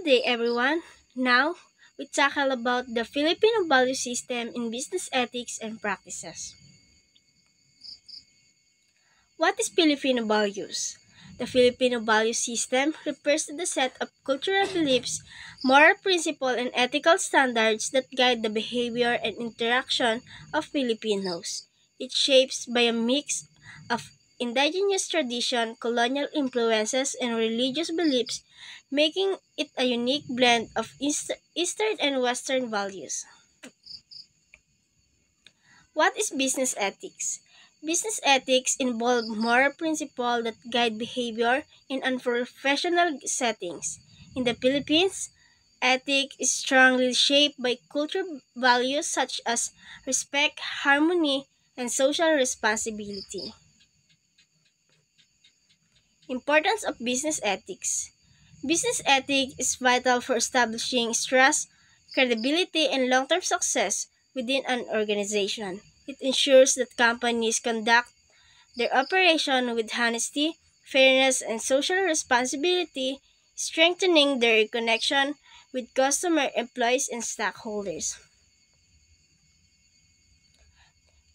day, everyone. Now, we tackle about the Filipino value system in business ethics and practices. What is Filipino values? The Filipino value system refers to the set of cultural beliefs, moral principles, and ethical standards that guide the behavior and interaction of Filipinos. It's shaped by a mix of indigenous tradition, colonial influences, and religious beliefs, making it a unique blend of Eastern and Western values. What is business ethics? Business ethics involve moral principles that guide behavior in unprofessional settings. In the Philippines, ethics is strongly shaped by cultural values such as respect, harmony, and social responsibility. Importance of business ethics. Business ethics is vital for establishing trust, credibility, and long-term success within an organization. It ensures that companies conduct their operation with honesty, fairness, and social responsibility, strengthening their connection with customer, employees, and stockholders.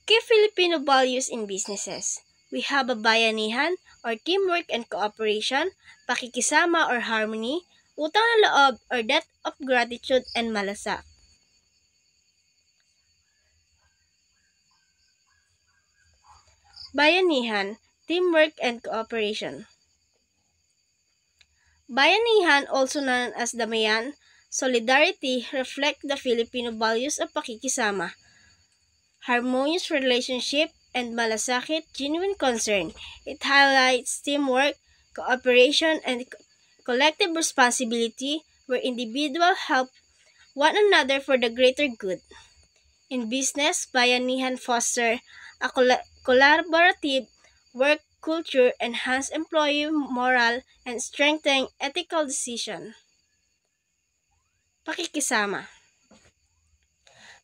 Key Filipino values in businesses. We have a bayanihan or teamwork and cooperation, pakikisama or harmony, utang na loob or debt of gratitude and malasa. Bayanihan, teamwork and cooperation. Bayanihan, also known as damayan, solidarity, reflect the Filipino values of pakikisama, harmonious relationship, and malasakit, genuine concern. It highlights teamwork, cooperation, and collective responsibility where individuals help one another for the greater good. In business, bayanihan foster a collaborative work culture, enhance employee morale, and strengthen ethical decision. Pakikisama.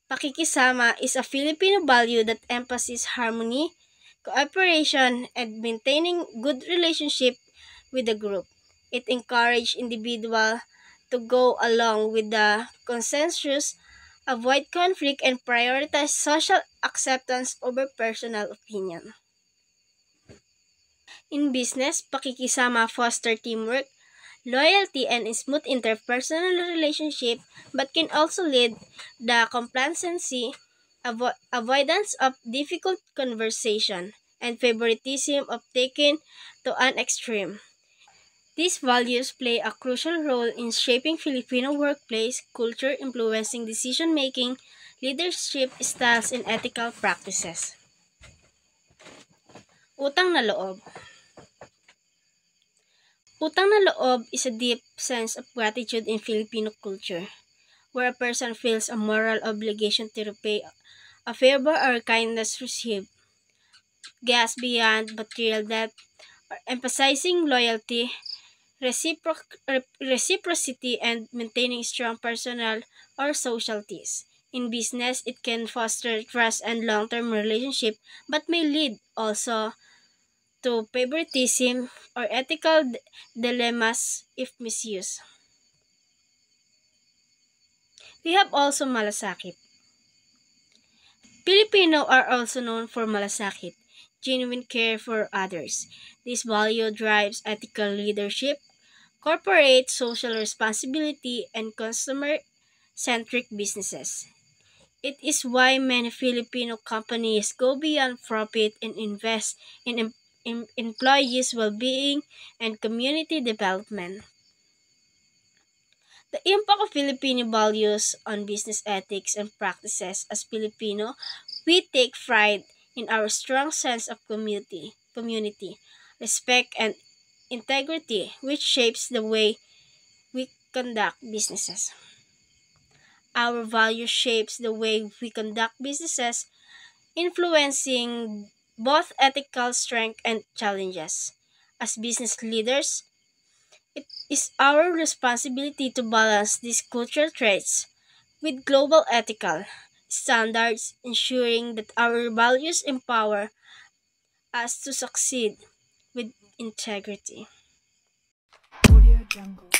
Pakikisama is a Filipino value that emphasizes harmony, cooperation, and maintaining good relationship with the group. It encourages individuals to go along with the consensus, avoid conflict, and prioritize social acceptance over personal opinion. In business, pakikisama foster teamwork, loyalty, and smooth interpersonal relationship, but can also lead the complacency, avoidance of difficult conversation, and favoritism of taken to an extreme. These values play a crucial role in shaping Filipino workplace culture, influencing decision-making, leadership styles, and ethical practices. Utang na loob. Utang na loob is a deep sense of gratitude in Filipino culture, where a person feels a moral obligation to repay a favor or kindness received, gas beyond material debt, or emphasizing loyalty, reciprocity, and maintaining strong personal or social ties. In business, it can foster trust and long-term relationship, but may lead also to favoritism or ethical dilemmas if misused. We have also malasakit. Filipino are also known for malasakit, genuine care for others. This value drives ethical leadership, corporate social responsibility, and customer-centric businesses. It is why many Filipino companies go beyond profit and invest in employees' well-being and community development. The impact of Filipino values on business ethics and practices. As Filipino, we take pride in our strong sense of community, respect, and integrity, which shapes the way we conduct businesses. Our value shapes the way we conduct businesses, influencing both ethical strength and challenges. As business leaders, it is our responsibility to balance these cultural traits with global ethical standards, ensuring that our values empower us to succeed with integrity. Audio Jungle.